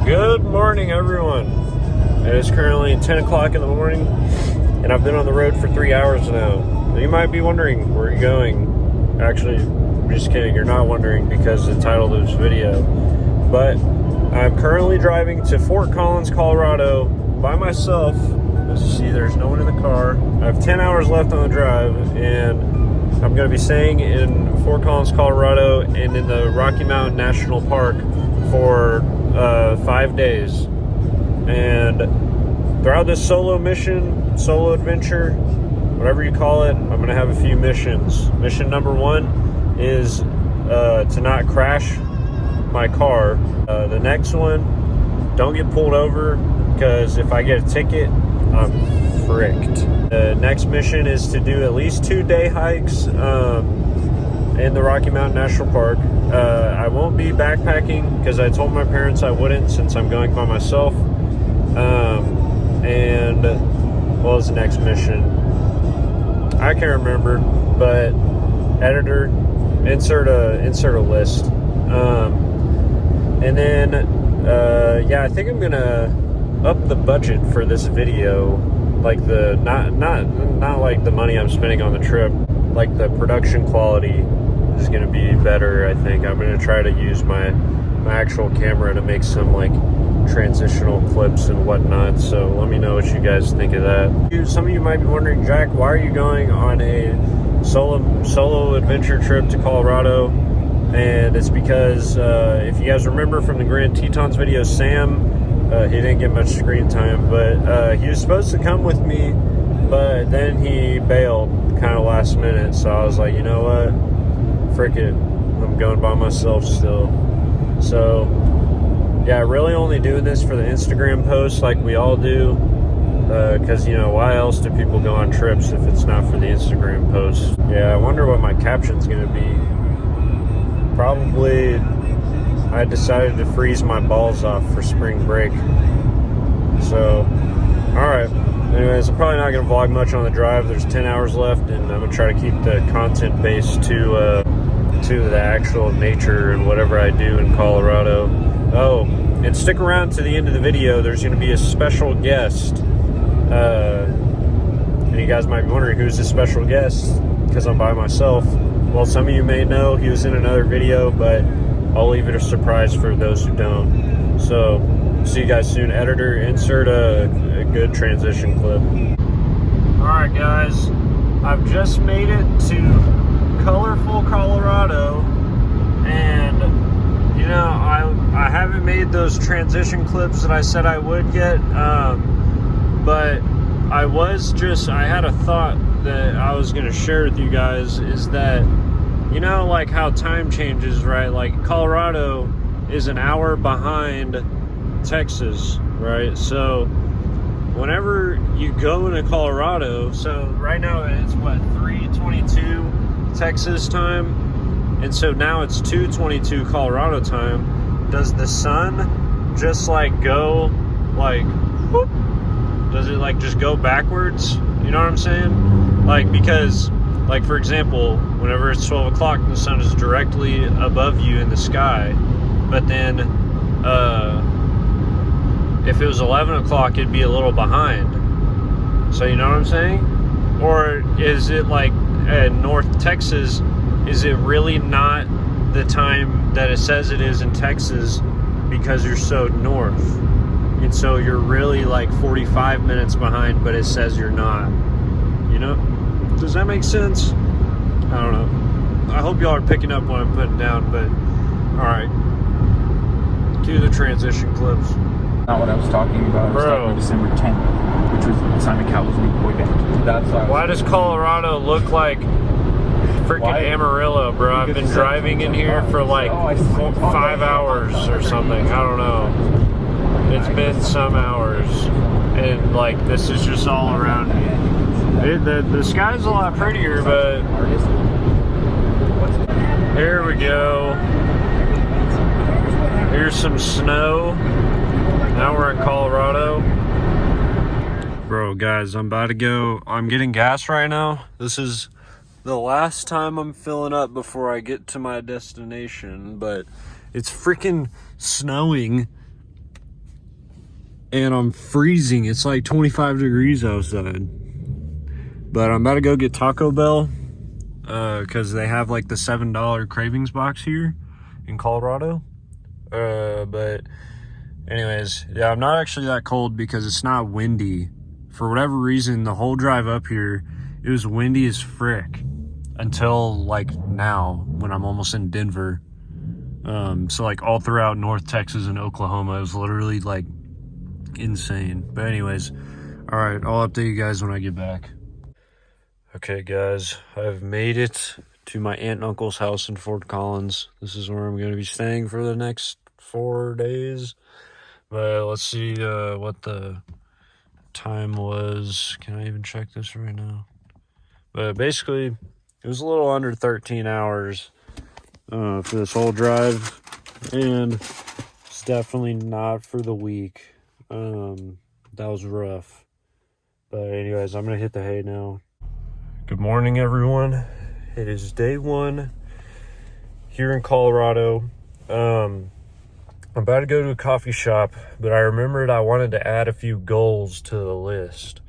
Good morning, everyone. It is currently 10 o'clock in the morning, and I've been on the road for 3 hours now. You might be wondering, where are you going? Actually, I'm just kidding. You're not wondering because of the title of this video. But I'm currently driving to Fort Collins, Colorado by myself. As you see, there's no one in the car. I have 10 hours left on the drive, and I'm going to be staying in Fort Collins, Colorado, and in the Rocky Mountain National Park for 5 days. And throughout this solo mission, solo adventure, whatever you call it, I'm going to have a few missions. Mission number one is to not crash my car. The next one, don't get pulled over, because if I get a ticket, I'm fricked. The next mission is to do at least 2 day hikes in the Rocky Mountain National Park. I won't be backpacking because I told my parents I wouldn't, since I'm going by myself. And what was the next mission? I can't remember, but editor, insert a list. And then yeah, I think I'm gonna up the budget for this video, like the not like the money I'm spending on the trip, like the production quality is going to be better. I think I'm going to try to use my actual camera to make some like transitional clips and whatnot. So let me know what you guys think of that. Some of you might be wondering, Jack, why are you going on a solo adventure trip to Colorado? And it's because if you guys remember from the Grand Tetons video, Sam, he didn't get much screen time, but he was supposed to come with me, but then he bailed kind of last minute. So I was like, you know what? Frick it, I'm going by myself still. So yeah, really only doing this for the Instagram posts like we all do, because you know, why else do people go on trips if it's not for the Instagram posts? Yeah, I wonder what my caption's gonna be. Probably I decided to freeze my balls off for spring break. So alright, anyways, I'm probably not going to vlog much on the drive. There's 10 hours left, and I'm going to try to keep the content base to the actual nature and whatever I do in Colorado. Oh, and stick around to the end of the video. There's going to be a special guest. And you guys might be wondering, who's this special guest? Because I'm by myself. Well, some of you may know he was in another video, but I'll leave it a surprise for those who don't. So, see you guys soon. Editor, insert a good transition clip. Alright guys, I've just made it to colorful Colorado, and you know, I haven't made those transition clips that I said I would get, but I had a thought that I was going to share with you guys, is that, you know, like how time changes, right? Like Colorado is an hour behind Texas, right? So whenever you go into Colorado, so right now it's what, 3:22 Texas time, and so now it's 2:22 Colorado time. Does the sun just like go like whoop? Does it like just go backwards? You know what I'm saying? Like, because like, for example, whenever it's 12 o'clock, the sun is directly above you in the sky. But then, if it was 11 o'clock, it'd be a little behind. So, you know what I'm saying? Or is it like North Texas, is it really not the time that it says it is in Texas because you're so north? And so you're really like 45 minutes behind, but it says you're not. You know? Does that make sense? I don't know. I hope y'all are picking up what I'm putting down, but alright. Cue the transition clips. Not what I was talking about. I was talking December 10th, which was Simon Cowell's new boy band. That's why does Colorado look like freaking Amarillo, bro? I've been driving in here for like 5 hours or something. I don't know. It's been some hours, and like this is just all around me. The sky's a lot prettier, but here we go. Here's some snow. Now we're in Colorado. Bro, guys, I'm about to go. I'm getting gas right now. This is the last time I'm filling up before I get to my destination, but it's freaking snowing and I'm freezing. It's like 25 degrees outside. But I'm about to go get Taco Bell because they have like the $7 cravings box here in Colorado. But anyways, yeah, I'm not actually that cold because it's not windy. For whatever reason, the whole drive up here, it was windy as frick until like now when I'm almost in Denver. So like all throughout North Texas and Oklahoma, it was literally like insane. But anyways, all right, I'll update you guys when I get back. Okay guys, I've made it to my aunt and uncle's house in Fort Collins. This is where I'm going to be staying for the next 4 days. But let's see what the time was. Can I even check this right now? But basically, it was a little under 13 hours for this whole drive. And it's definitely not for the weak. That was rough. But anyways, I'm going to hit the hay now. Good morning, everyone. It is day 1 here in Colorado. I'm about to go to a coffee shop, but I remembered I wanted to add a few goals to the list.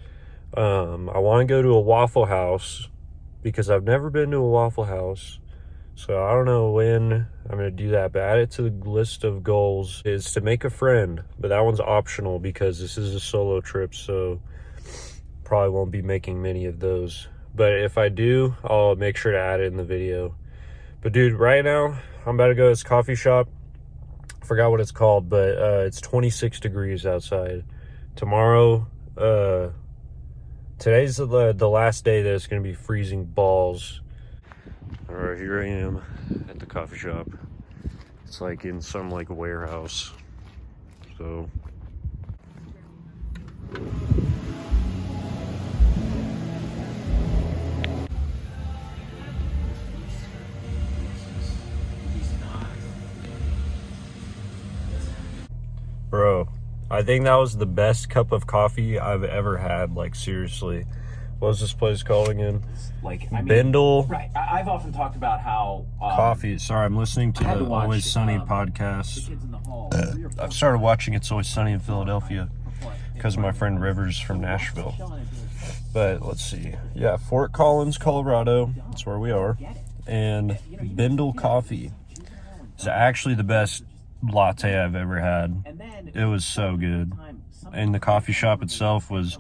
I want to go to a Waffle House because I've never been to a Waffle House. So I don't know when I'm going to do that, but add it to the list of goals is to make a friend. But that one's optional because this is a solo trip, so probably won't be making many of those. But if I do, I'll make sure to add it in the video. But dude, right now, I'm about to go to this coffee shop. I forgot what it's called, but it's 26 degrees outside. Tomorrow, today's the last day that it's going to be freezing balls. All right, here I am at the coffee shop. It's like in some like warehouse. So... Bro, I think that was the best cup of coffee I've ever had. Like, seriously. What was this place called again? Like, I mean, Bendel. Right. I've often talked about how... coffee. Sorry, I'm listening to the Always Sunny podcast. I've started watching It's Always Sunny in Philadelphia because of my friend Rivers from Nashville. But let's see. Yeah, Fort Collins, Colorado. That's where we are. And Bendel Coffee is actually the best latte I've ever had. It was so good. And the coffee shop itself was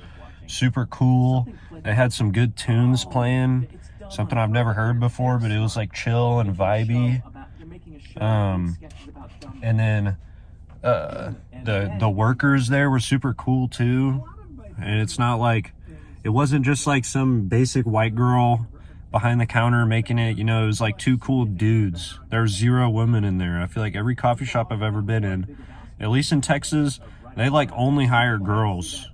super cool. They had some good tunes playing, something I've never heard before, but it was like chill and vibey. And then the workers there were super cool too. And it's not like, it wasn't just like some basic white girl behind the counter making it, you know, it was like 2 cool dudes. There's 0 women in there. I feel like every coffee shop I've ever been in, at least in Texas, they like only hire girls.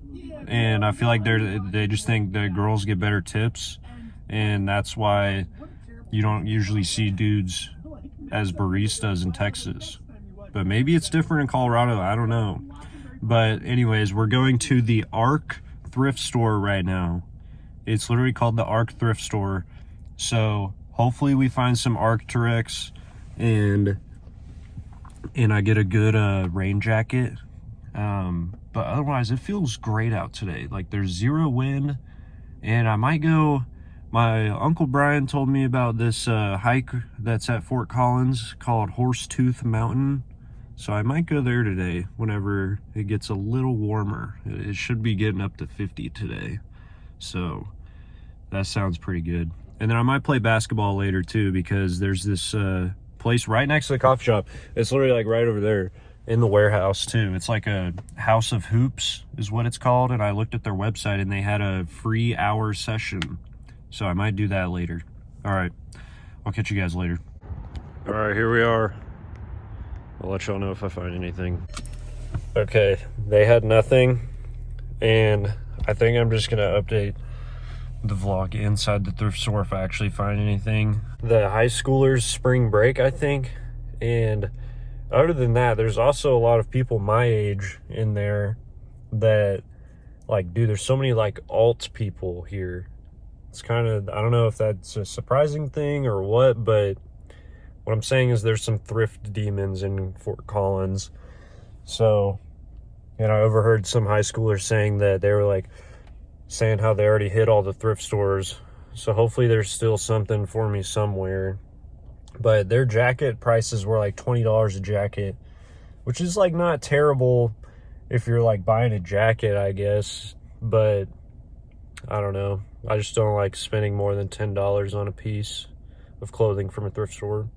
And I feel like they just think that girls get better tips. And that's why you don't usually see dudes as baristas in Texas. But maybe it's different in Colorado, I don't know. But anyways, we're going to the Arc thrift store right now. It's literally called the Arc thrift store. So hopefully we find some Arc'teryx and I get a good rain jacket. But otherwise it feels great out today. Like there's 0 wind, and I might go. My Uncle Brian told me about this hike that's at Fort Collins called Horsetooth Mountain. So I might go there today whenever it gets a little warmer. It should be getting up to 50 today. So that sounds pretty good. And then I might play basketball later too, because there's this place right next to the coffee shop. It's literally like right over there in the warehouse too. It's like a House of Hoops is what it's called. And I looked at their website and they had a free hour session. So I might do that later. All right. I'll catch you guys later. All right, here we are. I'll let y'all know if I find anything. Okay, they had nothing. And I think I'm just gonna update the vlog inside the thrift store if I actually find anything. The high schoolers spring break, I think. And other than that, there's also a lot of people my age in there that, like, dude, there's so many like alt people here. It's kind of, I don't know if that's a surprising thing or what, but what I'm saying is there's some thrift demons in Fort Collins. So And I overheard some high schoolers saying that they were like saying how they already hit all the thrift stores. So hopefully there's still something for me somewhere. But their jacket prices were like $20 a jacket, which is like not terrible if you're like buying a jacket, I guess. But I don't know. I just don't like spending more than $10 on a piece of clothing from a thrift store.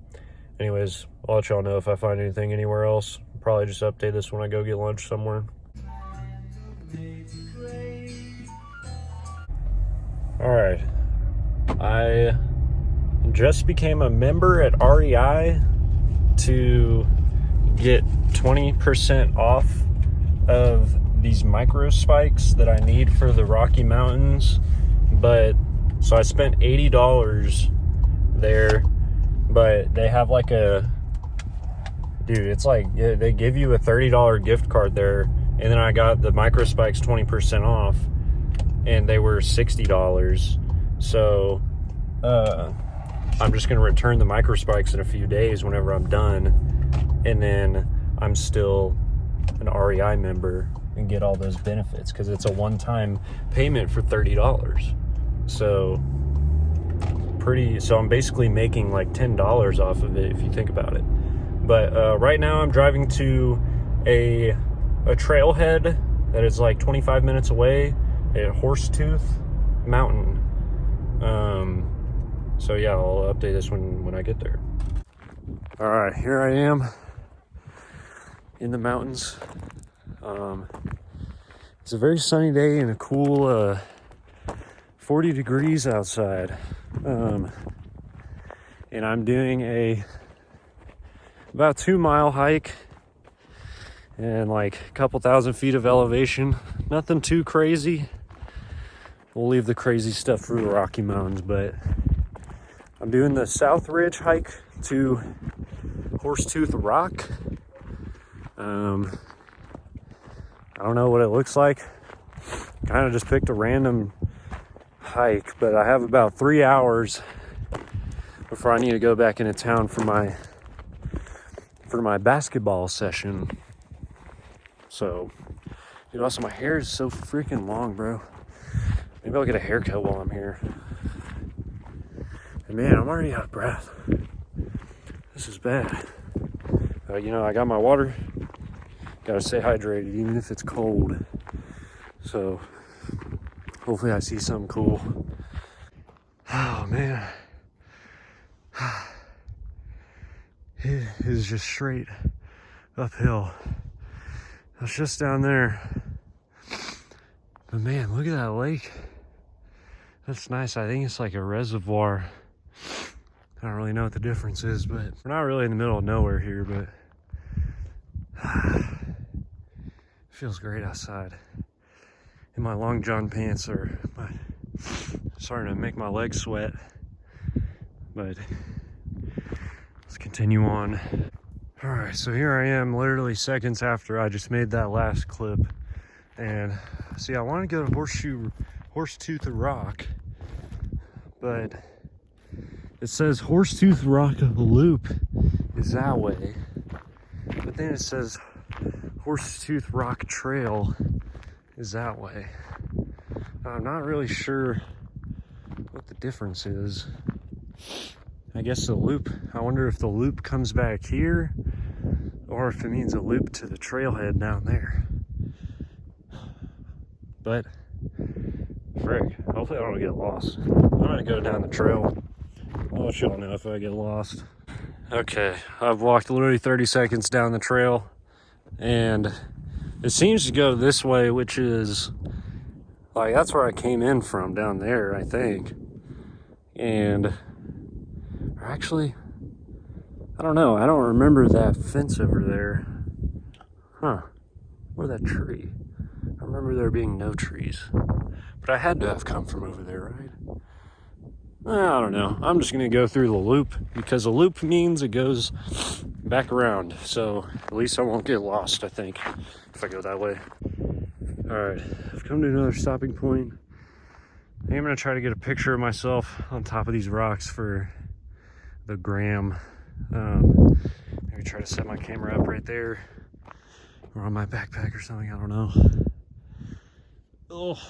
Anyways, I'll let y'all know if I find anything anywhere else. I'll probably just update this when I go get lunch somewhere. All right. I just became a member at REI to get 20% off of these micro spikes that I need for the Rocky Mountains. But so I spent $80 there, but they have like a, dude, it's like they give you a $30 gift card there, and then I got the micro spikes 20% off, and they were $60. So I'm just gonna return the micro spikes in a few days whenever I'm done, and then I'm still an REI member and get all those benefits because it's a one-time payment for $30. So I'm basically making like $10 off of it if you think about it. But right now I'm driving to a trailhead that is like 25 minutes away at Horsetooth Mountain. So yeah, I'll update this when I get there. All right, here I am in the mountains. It's a very sunny day and a cool 40 degrees outside. And I'm doing about 2 mile hike and like a couple thousand feet of elevation. Nothing too crazy. We'll leave the crazy stuff for the Rocky Mountains, but I'm doing the South Ridge hike to Horsetooth Rock. I don't know what it looks like. Kind of just picked a random hike, but I have about 3 hours before I need to go back into town for my basketball session. So, dude, also my hair is so freaking long, bro. Maybe I'll get a haircut while I'm here. And man, I'm already out of breath. This is bad. You know, I got my water. Gotta stay hydrated, even if it's cold. So, hopefully I see something cool. Oh, man. It is just straight uphill. I was just down there. But man, look at that lake. That's nice. I think it's like a reservoir. I don't really know what the difference is, but we're not really in the middle of nowhere here, but it feels great outside. And my long john pants are starting to make my legs sweat. But let's continue on. All right, so here I am literally seconds after I just made that last clip. And see, I want to go to Horsetooth Rock, but it says Horsetooth Rock Loop is that way. But then it says Horsetooth Rock Trail is that way. I'm not really sure what the difference is. I guess the loop, I wonder if the loop comes back here or if it means a loop to the trailhead down there. But, frick, hopefully I don't get lost. I'm gonna go down the trail. I'll let y'all know if I get lost. Okay, I've walked literally 30 seconds down the trail, and it seems to go this way, which is, like, that's where I came in from, down there, I think. And, actually, I don't know, I don't remember that fence over there. Huh, or that tree. I remember there being no trees, but I had to have come from over there, right? I don't know. I'm just going to go through the loop because a loop means it goes back around. So at least I won't get lost, I think, if I go that way. All right, I've come to another stopping point. I think I'm going to try to get a picture of myself on top of these rocks for the gram. Maybe try to set my camera up right there or on my backpack or something. I don't know. Oh,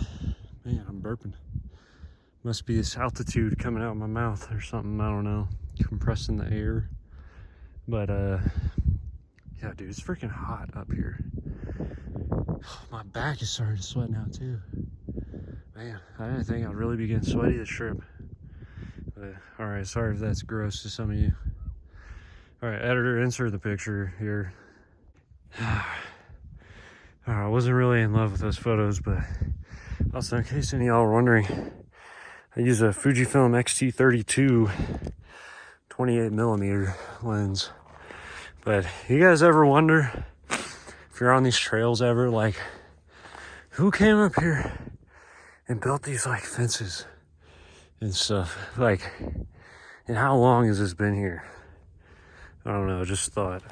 man, I'm burping. Must be this altitude coming out of my mouth or something. I don't know. Compressing the air. But, yeah, dude, it's freaking hot up here. My back is starting to sweat now, too. Man, I didn't think I'd really be getting sweaty this trip. But, alright, sorry if that's gross to some of you. Alright, editor, insert the picture here. I wasn't really in love with those photos, but also, in case any of y'all are wondering, I use a Fujifilm X-T32 28mm lens. But you guys ever wonder, if you're on these trails ever, like, who came up here and built these, like, fences and stuff? Like, and how long has this been here? I don't know, just thought.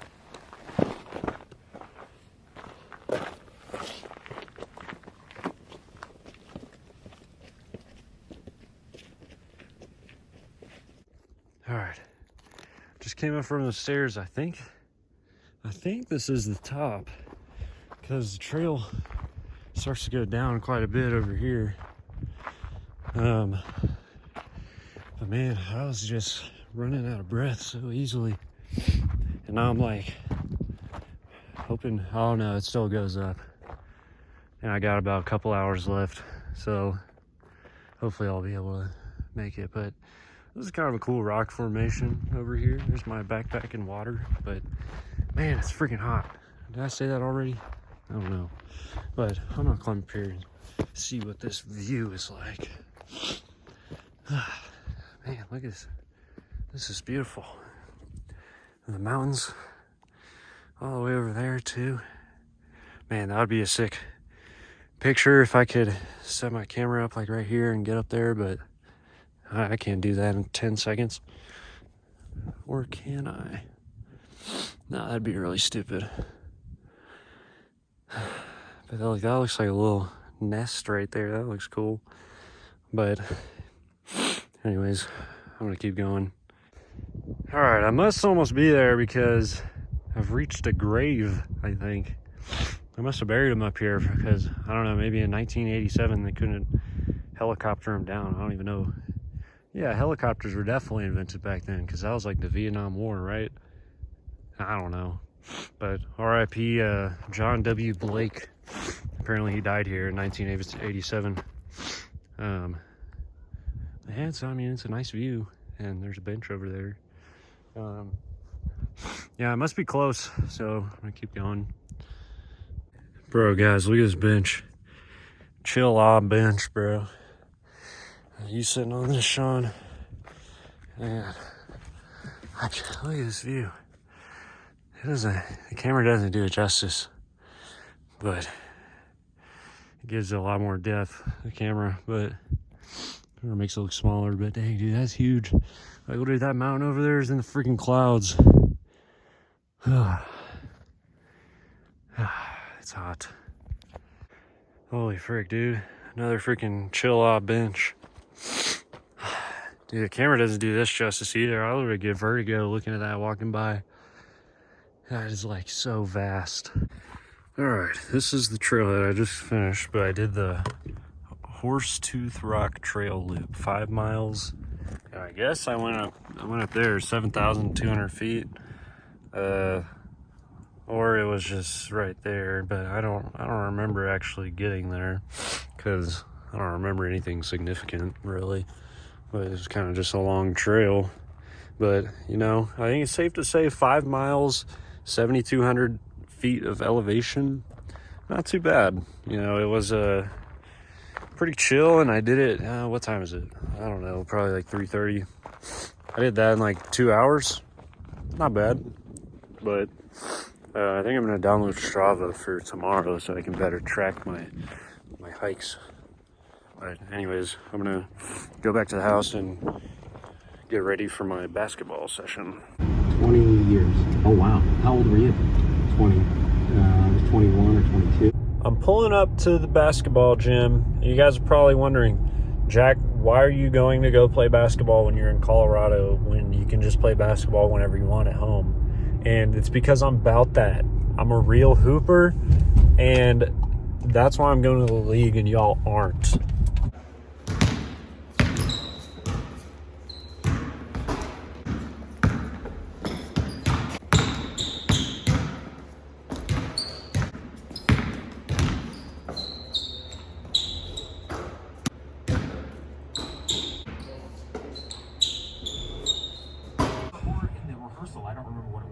Alright, just came up from the stairs. I think this is the top, because the trail starts to go down quite a bit over here. But man, I was just running out of breath so easily, and now I'm like hoping, oh no, it still goes up, and I got about a couple hours left, so hopefully I'll be able to make it. But this is kind of a cool rock formation over here. There's my backpack in water, but man, it's freaking hot. Did I say that already? I don't know. But I'm gonna climb up here and see what this view is like. Man, look at this. This is beautiful. And the mountains all the way over there too. Man, that would be a sick picture if I could set my camera up like right here and get up there, but I can't do that in 10 seconds. Or can I? No, that'd be really stupid. But that looks like a little nest right there. That looks cool. But anyways, I'm gonna keep going. All right, I must almost be there because I've reached a grave, I think. I must have buried him up here because, I don't know, maybe in 1987 they couldn't helicopter him down. I don't even know. Yeah, helicopters were definitely invented back then because that was like the Vietnam War, right? I don't know. But R.I.P. John W. Blake. Apparently he died here in 1987. Yeah, so I mean, it's a nice view, and there's a bench over there. Yeah, it must be close, so I'm gonna keep going. Bro, guys, look at this bench. Chill-Ob bench, bro. You sitting on this, Sean? Man, look at this view. The camera doesn't do it justice, but it gives it a lot more depth, the camera, but it makes it look smaller. But dang, dude, that's huge. Like, look at that mountain over there is in the freaking clouds. It's hot. Holy frick, dude. Another freaking Chill-Ob bench. Dude, the camera doesn't do this justice either. I literally get vertigo looking at that walking by. That is like so vast. Alright, this is the trail that I just finished, but I did the Horsetooth Rock Trail Loop, 5 miles. And I guess I went up there, 7,200 feet. Or it was just right there, but I don't remember actually getting there because I don't remember anything significant really. But it was kind of just a long trail. But, you know, I think it's safe to say 5 miles, 7,200 feet of elevation, not too bad. You know, it was pretty chill, and I did it, what time is it? I don't know, probably like 3:30. I did that in like 2 hours. Not bad. But I think I'm going to download Strava for tomorrow so I can better track my hikes. But anyways, I'm going to go back to the house and get ready for my basketball session. 20 years. Oh, wow. How old were you? 20. 21 or 22. I'm pulling up to the basketball gym. You guys are probably wondering, Jack, why are you going to go play basketball when you're in Colorado when you can just play basketball whenever you want at home? And it's because I'm about that. I'm a real hooper, and that's why I'm going to the league and y'all aren't.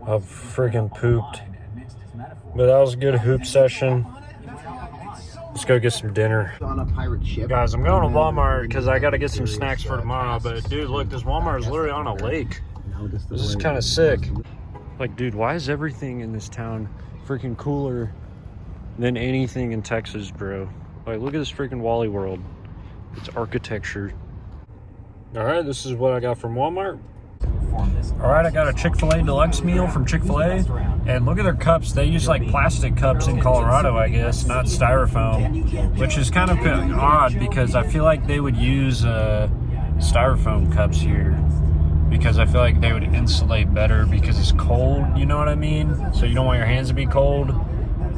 I've freaking pooped. But that was a good hoop session. Let's go get some dinner. On a pirate ship. Guys, I'm going to Walmart because I got to get some snacks for tomorrow. But dude, look, this Walmart is literally on a lake. This is kind of sick. Like, dude, why is everything in this town freaking cooler than anything in Texas, bro? Like, look at this freaking Wally World. It's architecture. All right, this is what I got from Walmart. All right, I got a Chick-fil-A deluxe meal from Chick-fil-A, and look at their cups. They use like plastic cups in Colorado, I guess, not styrofoam, which is kind of odd because I feel like they would use styrofoam cups here because I feel like they would insulate better because it's cold, you know what I mean? So you don't want your hands to be cold.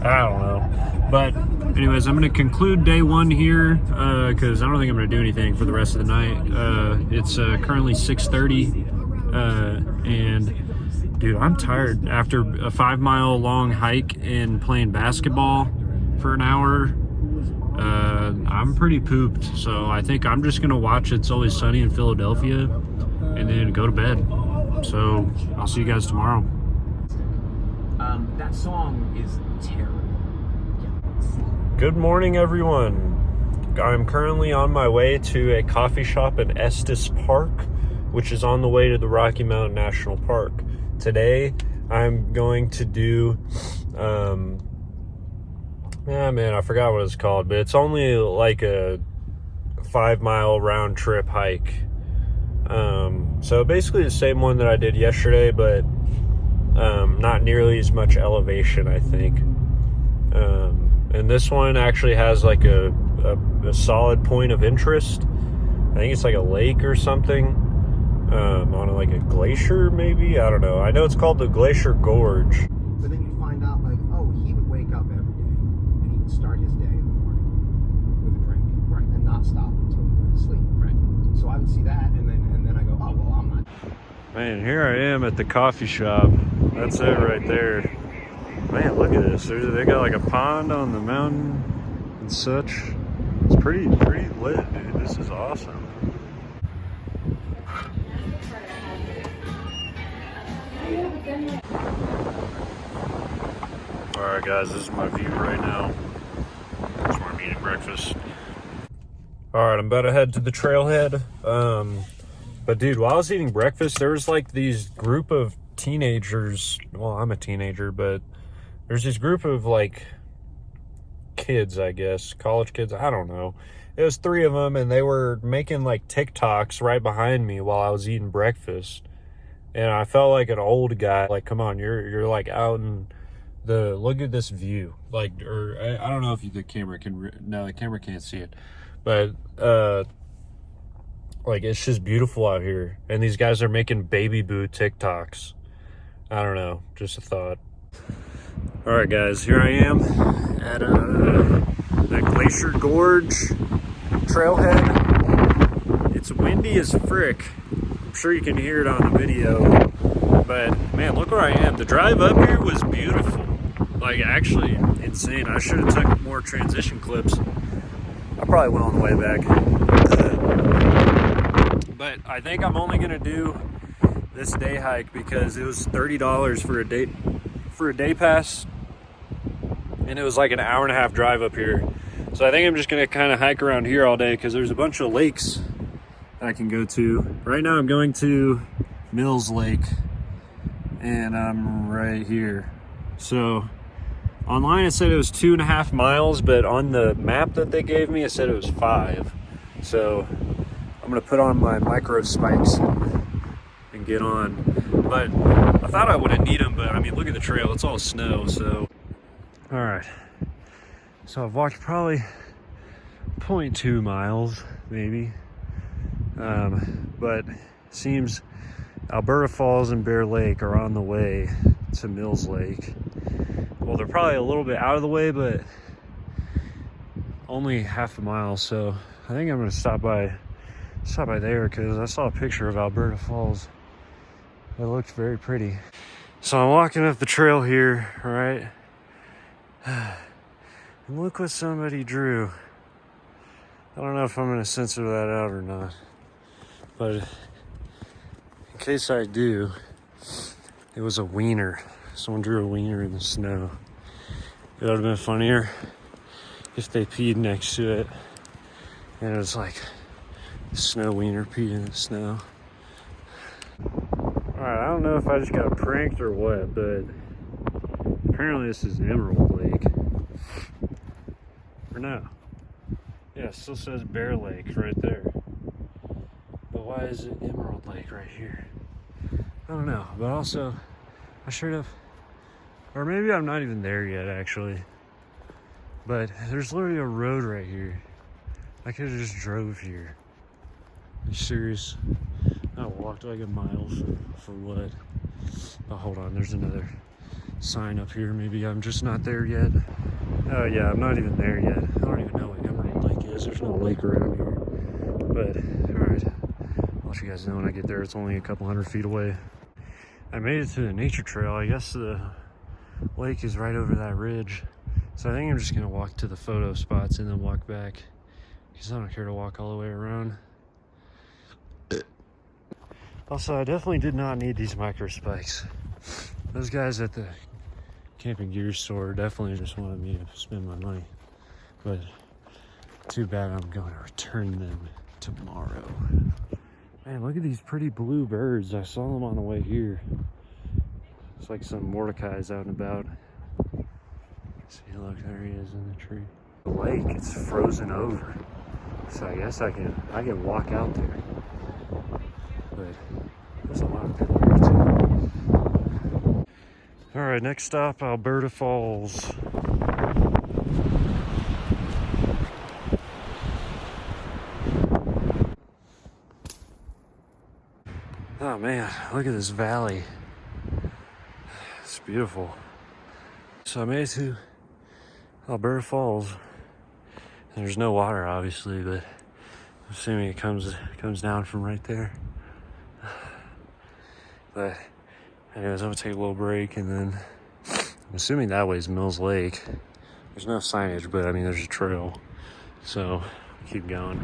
I don't know. But anyways, I'm going to conclude day one here because I don't think I'm going to do anything for the rest of the night. It's currently 6:30. And dude, I'm tired after a 5-mile long hike and playing basketball for an hour. I'm pretty pooped, so I think I'm just gonna watch It's Always Sunny in Philadelphia and then go to bed. So I'll see you guys tomorrow. That song is terrible. Good morning, everyone. I'm currently on my way to a coffee shop in Estes Park, which is on the way to the Rocky Mountain National Park. Today, I'm going to do, I forgot what it's called, but it's only like a 5-mile round trip hike. So basically the same one that I did yesterday, but not nearly as much elevation, I think. And this one actually has like a solid point of interest. I think it's like a lake or something. On like a glacier, maybe? I don't know. I know it's called the Glacier Gorge. But then you find out, like, oh, he would wake up every day and he would start his day in the morning with a drink, right, and not stop until he went to sleep, right. So I would see that, and then I go, oh, well, I'm not. Man, here I am at the coffee shop. That's it right there. Man, look at this. They got like a pond on the mountain and such. It's pretty lit, dude. This is awesome. Alright guys, this is my view right now. That's where I'm eating breakfast. Alright, I'm about to head to the trailhead. But dude, while I was eating breakfast, there was like these group of teenagers. Well, I'm a teenager, but there's this group of like kids, I guess, college kids, I don't know. It was 3 of them, and they were making like TikToks right behind me while I was eating breakfast. And I felt like an old guy. Like, come on, you're like out in the, look at this view. Like, or I don't know if the camera can, no, the camera can't see it. But, like, it's just beautiful out here. And these guys are making baby boo TikToks. I don't know, just a thought. All right, guys, here I am at the Glacier Gorge trailhead. It's windy as frick. I'm sure you can hear it on the video, but man, look where I am. The drive up here was beautiful. Like, actually insane. I should have took more transition clips. I probably will on the way back. But I think I'm only gonna do this day hike because it was $30 for a day pass, and it was like an hour-and-a-half drive up here. So I think I'm just gonna kind of hike around here all day because there's a bunch of lakes I can go to. Right now I'm going to Mills Lake, and I'm right here. So online it said it was 2.5 miles, but on the map that they gave me it said it was 5. So I'm gonna put on my micro spikes and get on. But I thought I wouldn't need them, but I mean, look at the trail, it's all snow. So all right, so I've walked probably 0.2 miles maybe. But seems Alberta Falls and Bear Lake are on the way to Mills Lake. well, they're probably a little bit out of the way, but only half a mile. So I think I'm gonna stop by there because I saw a picture of Alberta Falls. It looked very pretty. So I'm walking up the trail here, right? And look what somebody drew. I don't know if I'm gonna censor that out or not, but in case I do, it was a wiener. Someone drew a wiener in the snow. It would have been funnier if they peed next to it and it was like the snow wiener peed in the snow. Alright, I don't know if I just got pranked or what, but apparently this is Emerald Lake. Or no. Yeah, it still says Bear Lake right there. But why is it Emerald Lake right here? I don't know. But also, I should have, or maybe I'm not even there yet actually. But there's literally a road right here. I could have just drove here. Are you serious? I walked like a mile for what? Oh, hold on, there's another sign up here. Maybe I'm just not there yet. Oh yeah, I'm not even there yet. I don't even know what Emerald Lake is. There's no lake around here. But, alright. I'll let you guys know when I get there. It's only a couple 100 feet away. I made it to the nature trail. I guess the lake is right over that ridge. So I think I'm just gonna walk to the photo spots and then walk back, because I don't care to walk all the way around. Also, I definitely did not need these micro spikes. Those guys at the camping gear store definitely just wanted me to spend my money. But too bad, I'm going to return them tomorrow. Man, look at these pretty blue birds. I saw them on the way here. It's like some Mordecai's out and about. See, look, there he is in the tree. The lake, it's frozen over. So I guess I can walk out there. But there's a lot of people here too. All right, next stop, Alberta Falls. Oh man, look at this valley. It's beautiful. So I made it to Alberta Falls. And there's no water, obviously, but I'm assuming it comes down from right there. But anyways, I'm gonna take a little break, and then I'm assuming that way is Mills Lake. There's no signage, but I mean there's a trail, so keep going.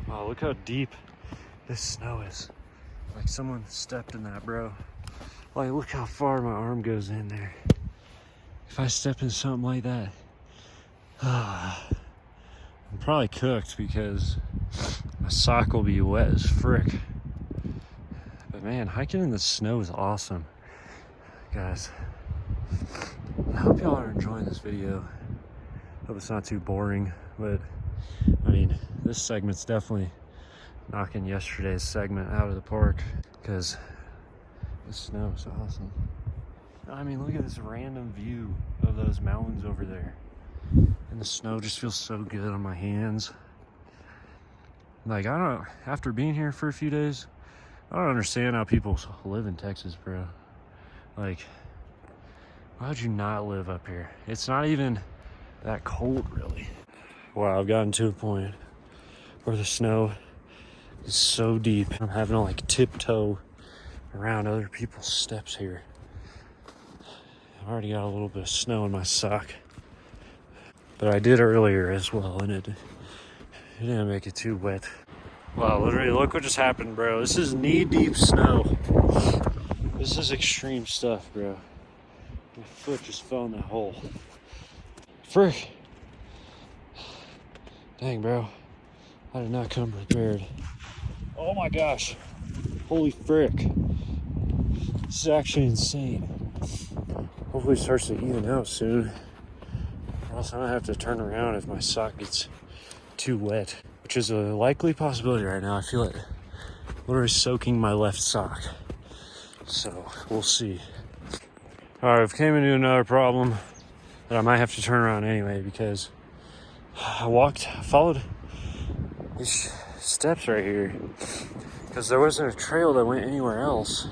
Wow, look how deep this snow is. Like someone stepped in that, bro. Like, look how far my arm goes in there. If I step in something like that, I'm probably cooked because my sock will be wet as frick. But man, hiking in the snow is awesome. Guys, I hope y'all are enjoying this video. Hope it's not too boring, but I mean, this segment's definitely knocking yesterday's segment out of the park because the snow is awesome. I mean, look at this random view of those mountains over there. And the snow just feels so good on my hands. Like, after being here for a few days, I don't understand how people live in Texas, bro. Like, why would you not live up here? It's not even that cold, really. Wow, I've gotten to a point where the snow is so deep. I'm having to like tiptoe around other people's steps here. I've already got a little bit of snow in my sock. But I did earlier as well, and it didn't make it too wet. Wow, literally, look what just happened, bro. This is knee-deep snow. This is extreme stuff, bro. My foot just fell in that hole. Frick. Dang, bro. I did not come prepared. Oh my gosh. Holy frick. This is actually insane. Hopefully it starts to even out soon. Or else I'm gonna have to turn around if my sock gets too wet, which is a likely possibility right now. I feel it literally soaking my left sock. So we'll see. All right, I've came into another problem that I might have to turn around anyway because I followed these steps right here because there wasn't a trail that went anywhere else.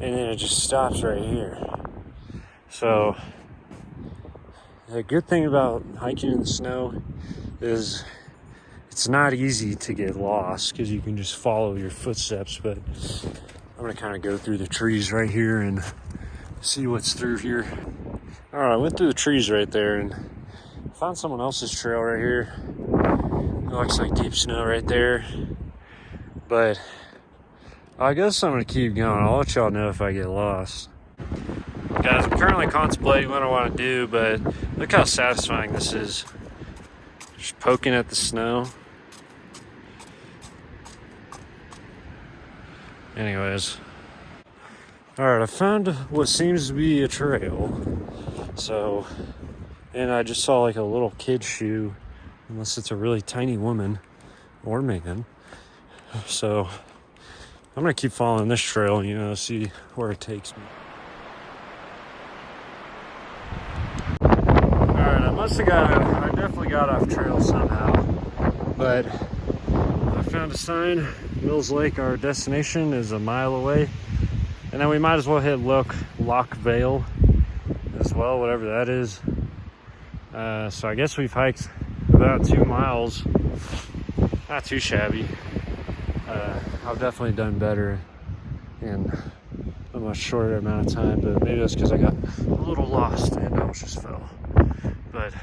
and then it just stops right here. So the good thing about hiking in the snow is it's not easy to get lost because you can just follow your footsteps, but I'm gonna kind of go through the trees right here and see what's through here. All right, I went through the trees right there and found someone else's trail right here. It looks like deep snow right there, but I guess I'm gonna keep going. I'll let y'all know if I get lost. Guys, I'm currently contemplating what I want to do, but look how satisfying this is. Just poking at the snow. Anyways. Alright, I found what seems to be a trail. So, and I just saw like a little kid's shoe, unless it's a really tiny woman or man. So, I'm gonna keep following this trail, you know, see where it takes me. Alright, I definitely got off trail somehow, but I found a sign. Mills Lake, our destination, is a mile away. And then we might as well hit Loch Vale as well, whatever that is. So I guess we've hiked about 2 miles. Not too shabby. I've definitely done better in a much shorter amount of time, but maybe that's because I got a little lost and I almost just fell. But,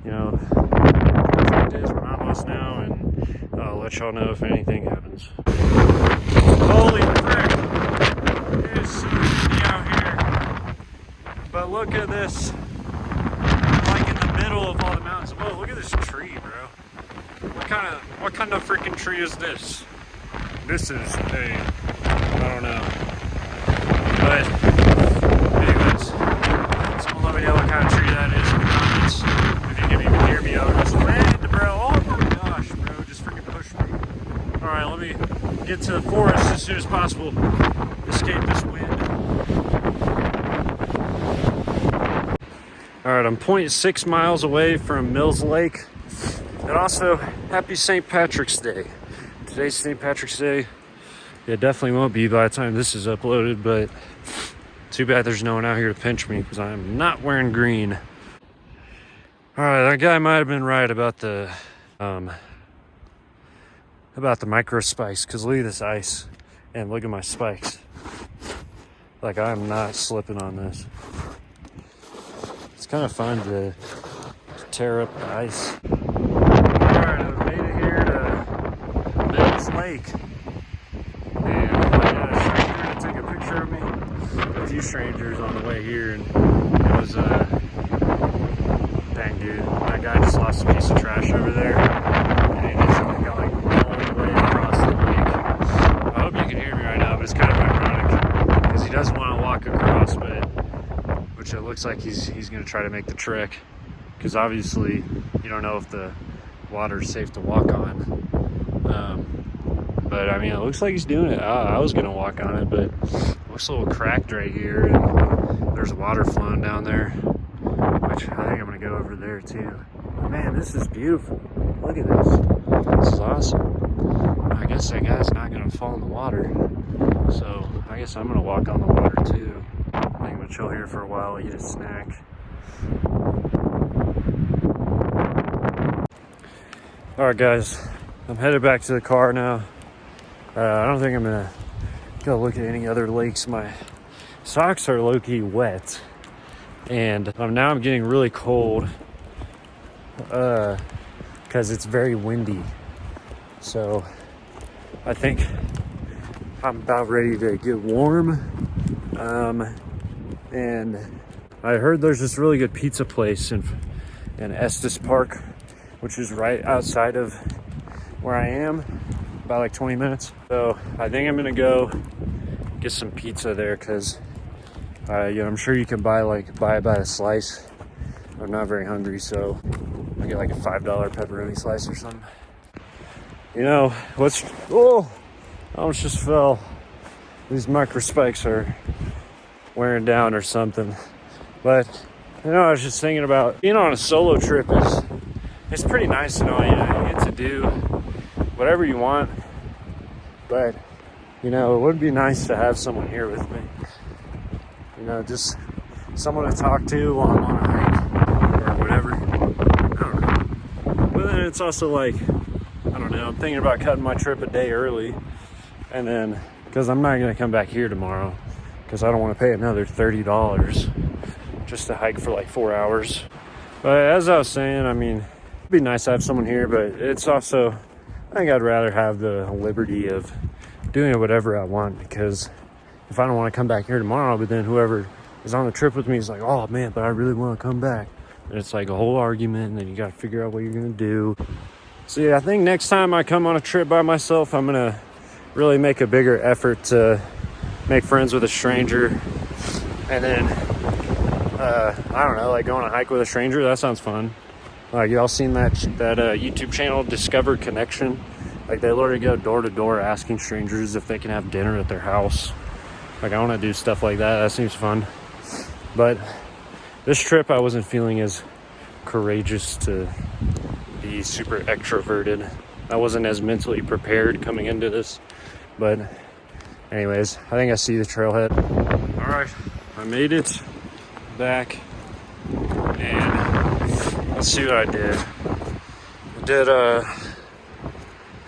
you know, the fact is we're not lost now, and I'll let y'all know if anything happens. Holy frick! It is so windy out here. But look at this. Like in the middle of all the mountains. Whoa, look at this tree, bro. What kind of freaking tree is this? This is I don't know. But anyways, someone let me know what kind of tree that is in the comments. If you can even hear me over this wind, bro. Oh my gosh, bro, just freaking pushed me. Alright, let me get to the forest as soon as possible. Escape this wind. Alright, I'm 0.6 miles away from Mills Lake. And also, happy St. Patrick's Day. Today's St. Patrick's Day. It definitely won't be by the time this is uploaded, but too bad there's no one out here to pinch me because I'm not wearing green. Alright, that guy might have been right about the micro spikes, because look at this ice and look at my spikes. Like, I'm not slipping on this. It's kind of fun to tear up the ice. Alright, I've made it here to Mills Lake. And I got a stranger to take a picture of me. A few strangers on the way here, and it was dang dude, that guy just lost a piece of trash over there. And he just got like all the way across the lake. I hope you can hear me right now, but it's kind of ironic because he doesn't want to walk across, but which it looks like he's going to try to make the trek, because obviously you don't know if the water is safe to walk on. But I mean, it looks like he's doing it. I was going to walk on it, but it looks a little cracked right here, and there's water flowing down there, which I think I'm going to go over there too. Man, this is beautiful. Look at this. This is awesome. I guess that guy's not going to fall in the water, so I guess I'm going to walk on the water too. I think I'm going to chill here for a while, eat a snack. Alright guys, I'm headed back to the car now. I don't think I'm gonna go look at any other lakes. My socks are low-key wet, and now I'm getting really cold because it's very windy. So I think I'm about ready to get warm. And I heard there's this really good pizza place in Estes Park, which is right outside of where I am, about like 20 minutes. So I think I'm gonna go get some pizza there, because I'm sure you can buy by the slice. I'm not very hungry, so I'll get like a $5 pepperoni slice or something. You know, I almost just fell. These micro spikes are wearing down or something. But, you know, I was just thinking about being on a solo trip it's pretty nice, you know, you get to do whatever you want, but you know, it would be nice to have someone here with me. You know, just someone to talk to while I'm on a hike or whatever. I don't know. But then it's also like, I don't know, I'm thinking about cutting my trip a day early. And then, because I'm not going to come back here tomorrow, because I don't want to pay another $30 just to hike for like 4 hours. But as I was saying, I mean, it'd be nice to have someone here, but it's also, I think I'd rather have the liberty of doing whatever I want, because if I don't want to come back here tomorrow, but then whoever is on the trip with me is like, oh man, but I really want to come back. And it's like a whole argument, and then you got to figure out what you're going to do. So yeah, I think next time I come on a trip by myself, I'm going to really make a bigger effort to make friends with a stranger. And then, I don't know, like going on a hike with a stranger, that sounds fun. Like, y'all seen that YouTube channel, Discover Connection? Like, they literally go door to door asking strangers if they can have dinner at their house. Like, I want to do stuff like that. That seems fun. But this trip, I wasn't feeling as courageous to be super extroverted. I wasn't as mentally prepared coming into this. But anyways, I think I see the trailhead. All right, I made it back. And let's see what I did.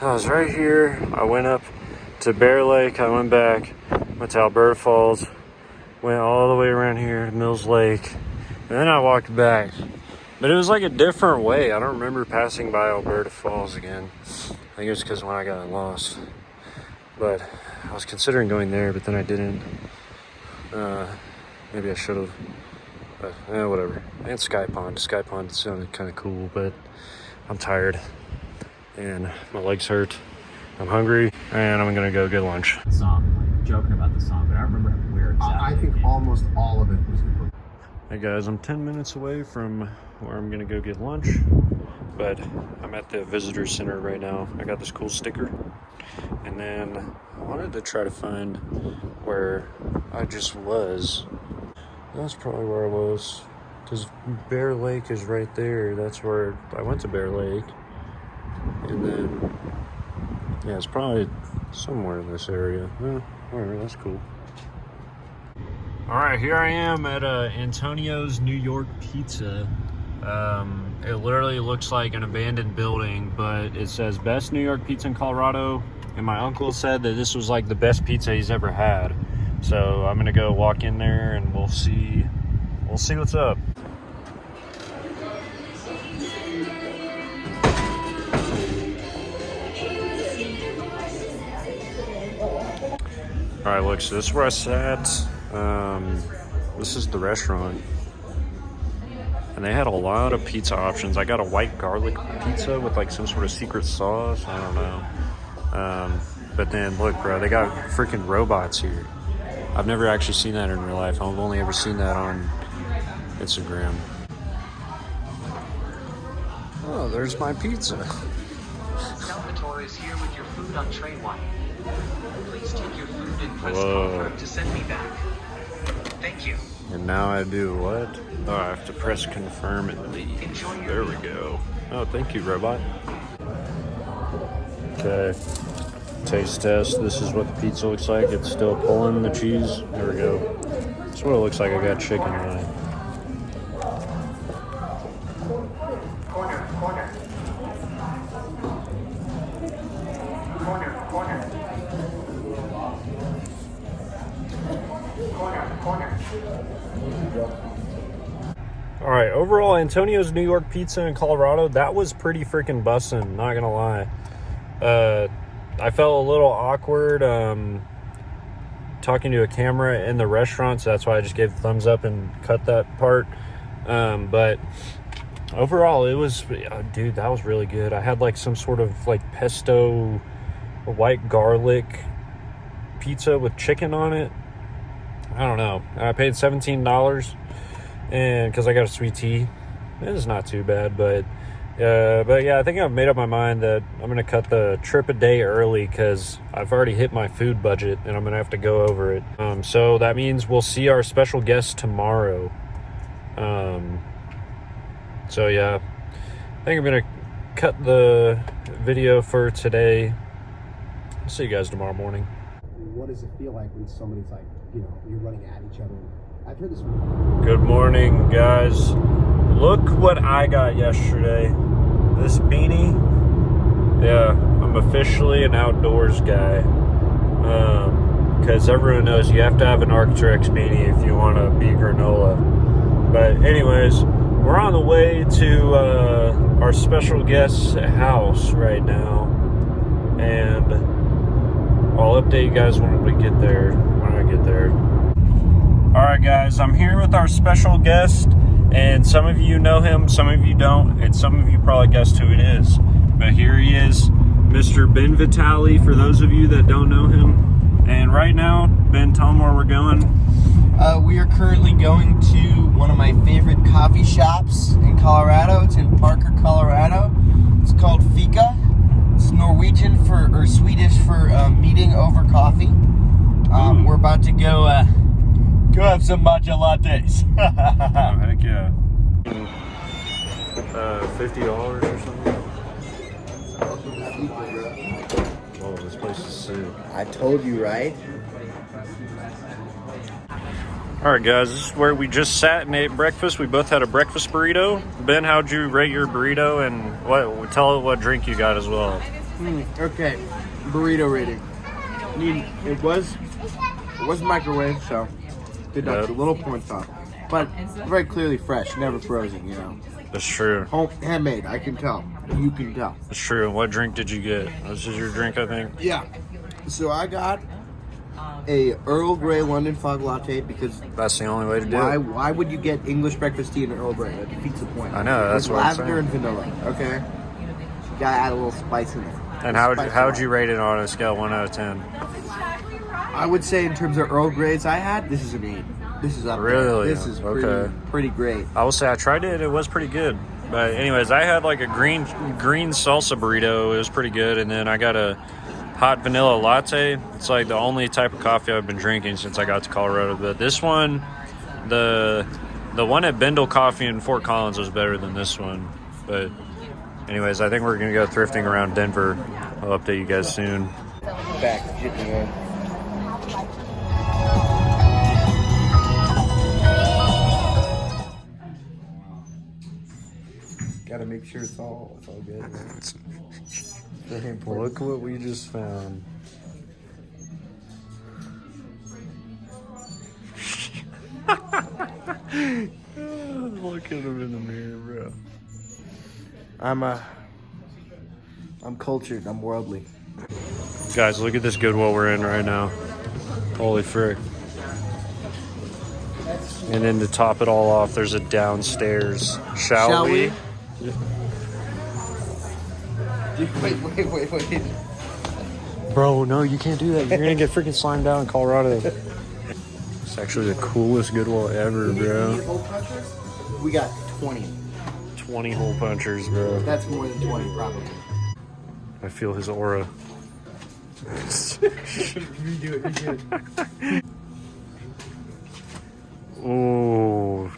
I was right here. I went up to Bear Lake. I went back, went to Alberta Falls, went all the way around here to Mills Lake, and then I walked back. But it was like a different way. I don't remember passing by Alberta Falls again. I think it was because when I got lost. But I was considering going there, but then I didn't. Maybe I should have. But whatever. And Sky Pond. Sky Pond sounded kind of cool, but I'm tired. And my legs hurt. I'm hungry, and I'm gonna go get lunch. Song, like joking about the song, but I don't remember where exactly. I think almost all of it was the. Hey guys, I'm 10 minutes away from where I'm gonna go get lunch, but I'm at the visitor center right now. I got this cool sticker, and then I wanted to try to find where I just was. That's probably where I was, because Bear Lake is right there. That's where I went to Bear Lake, and then yeah, it's probably somewhere in this area. Yeah, whatever, that's cool. All right, here I am at Antonio's New York Pizza. It literally looks like an abandoned building, but it says best New York pizza in Colorado. And my uncle said that this was like the best pizza he's ever had. So I'm gonna go walk in there and we'll see what's up. All right, look, so this is where I sat. This is the restaurant, and they had a lot of pizza options. I got a white garlic pizza with like some sort of secret sauce. I don't know. But then look, bro, they got freaking robots here. I've never actually seen that in real life. I've only ever seen that on Instagram. Oh, there's my pizza. Salvatore is here with your food on tray 1. Please take your food and press confirm to send me back. Thank you. And now I do what? Oh, I have to press confirm and leave. There we go. Oh, thank you, robot. Okay. Taste test. This is what the pizza looks like. It's still pulling the cheese. There we go. That's what it looks like. I got chicken on it. Corner. All right, overall, Antonio's New York Pizza in Colorado, that was pretty freaking bussin', not gonna lie. I felt a little awkward talking to a camera in the restaurant, so that's why I just gave the thumbs up and cut that part. But overall, it was, dude, that was really good. I had like some sort of like pesto white garlic pizza with chicken on it. I don't know. I paid $17, and because I got a sweet tea, it's not too bad. But yeah, I think I've made up my mind that I'm gonna cut the trip a day early because I've already hit my food budget, and I'm gonna have to go over it. So that means we'll see our special guest tomorrow. So yeah, I think I'm gonna cut the video for today. I'll see you guys tomorrow morning. what does it feel like when somebody's like, you know, you're running at each other? I've heard this. Good morning, guys. Look what I got yesterday. This beanie. Yeah, I'm officially an outdoors guy. Because everyone knows you have to have an Arc'teryx beanie if you want to be granola. But anyways, we're on the way to our special guest's house right now. And I'll update you guys when I get there. Alright guys, I'm here with our special guest. And some of you know him, some of you don't. And some of you probably guessed who it is. But here he is, Mr. Ben Vitale, for those of you that don't know him. And right now, Ben, tell them where we're going. We are currently going to one of my favorite coffee shops in Colorado. It's in Parker, Colorado. It's called Fika. It's Norwegian or Swedish for meeting over coffee. We're about to go have some matcha lattes. Oh, heck yeah. $50 or something? Oh, this place is sick. I told you, right? Alright guys, this is where we just sat and ate breakfast. We both had a breakfast burrito. Ben, how'd you rate your burrito, and tell what drink you got as well? Okay, burrito rating. It was microwave, so deduct a little points off. But very clearly fresh, never frozen, you know. That's true. Handmade, I can tell. You can tell. That's true. And what drink did you get? This is your drink, I think? Yeah. So I got a Earl Grey London Fog Latte because That's the only way to do it. why would you get English breakfast tea in Earl Grey? That defeats the point. I know, that's With what I'm lavender saying. and vanilla, okay? You gotta add a little spice in there. And how would you rate it on a scale 1 out of 10? I would say in terms of Earl Greys I had, this is an 8. This is up Really? there. This is Okay. pretty great. I will say I tried it. It was pretty good. But anyways, I had like a green salsa burrito. It was pretty good. And then I got a hot vanilla latte. It's like the only type of coffee I've been drinking since I got to Colorado. But this one, the one at Bendel Coffee in Fort Collins was better than this one. But anyways, I think we're going to go thrifting around Denver. I'll update you guys soon. Back to Jitney, man. Gotta make sure it's all good. Man. Very important. Look what we just found. Look at him in the mirror, bro. I'm cultured. I'm worldly. Guys, look at this Goodwill we're in right now. Holy frick. And then to top it all off, there's a downstairs. Shall we? Wait. Bro, no, you can't do that. You're gonna get freaking slimed out in Colorado. It's actually the coolest Goodwill ever, bro. We got 20. 20 hole punchers, bro. That's more than 20, probably. I feel his aura. Redo it. Ooh.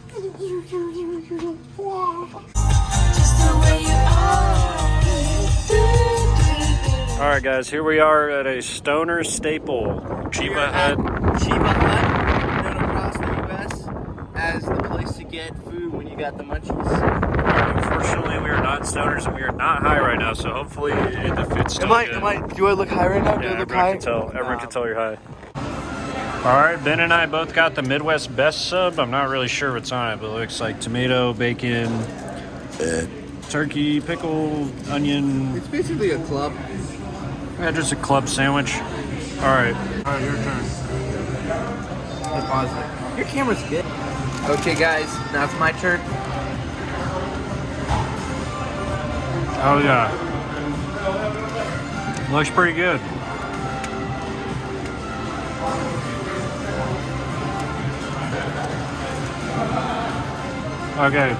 Alright guys, here we are at a stoner staple. Chiba Hut. Chiba Hut, known across the U.S. as the place to get food when you got the munchies. Unfortunately, we are not stoners and we are not high right now, so hopefully the fit's still good. Do I look high right now? Yeah, everyone can tell you're high. Alright, Ben and I both got the Midwest Best sub. I'm not really sure what's on it, but it looks like tomato, bacon, turkey, pickle, onion. It's basically a club. Yeah, just a club sandwich. Alright. Alright, your turn. Let's pause it. Your camera's good. Okay, guys, now it's my turn. Oh, yeah. Looks pretty good. Okay.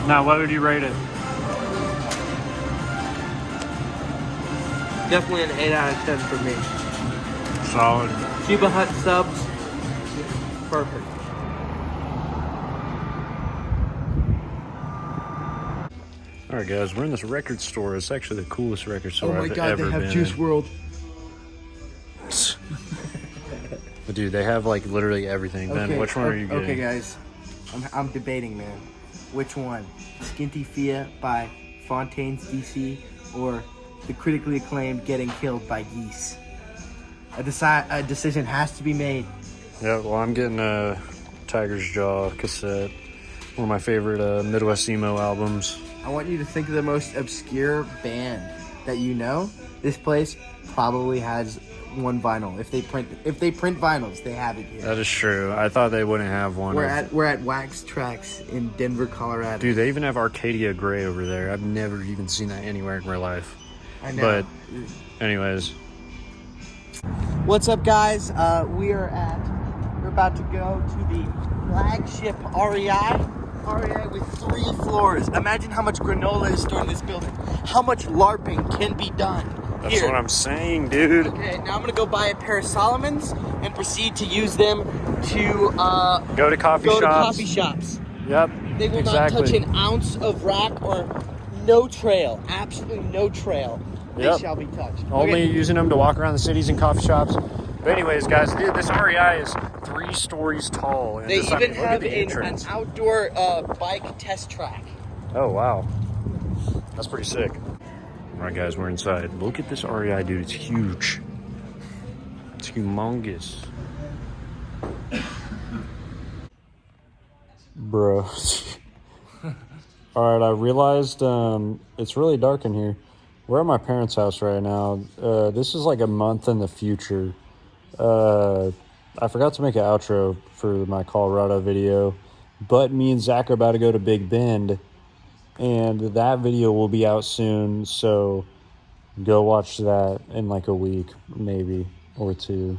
Now, what would you rate it? Definitely an 8 out of 10 for me. Solid. Chiba Hut subs. Perfect. Alright guys, we're in this record store. It's actually the coolest record store Oh my I've god, ever they have been Juice in. WRLD. Dude, they have like literally everything. Ben, which one are you getting? Okay, guys. I'm debating, man. Which one? Skinty Fia by Fontaine's DC or the critically acclaimed Getting Killed by Geese? A decision has to be made. Yeah, well, I'm getting a Tiger's Jaw cassette. One of my favorite Midwest emo albums. I want you to think of the most obscure band that you know. This place probably has one vinyl. If they print vinyls, they have it here. That is true. I thought they wouldn't have one. We're at Wax Tracks in Denver, Colorado. Dude, they even have Arcadia Gray over there. I've never even seen that anywhere in real life. I know. But anyways. What's up, guys? We're about to go to the flagship REI with 3 floors. Imagine how much granola is stored in this building. How much LARPing can be done. That's here. what I'm saying, dude. Okay, now I'm gonna go buy a pair of Solomons and proceed to use them to go to coffee shops. Yep. They will not touch an ounce of rock or no trail. Absolutely no trail. They shall be touched. Only using them to walk around the cities and coffee shops. But anyways, guys, dude, this REI is 3 stories tall. And they just, even have an outdoor bike test track. Oh, wow. That's pretty sick. All right, guys, we're inside. Look at this REI, dude. It's huge. It's humongous. Bro. All right, I realized it's really dark in here. We're at my parents' house right now. This is like a month in the future. I forgot to make an outro for my Colorado video, but me and Zach are about to go to Big Bend, and that video will be out soon, so go watch that in like a week, maybe, or 2.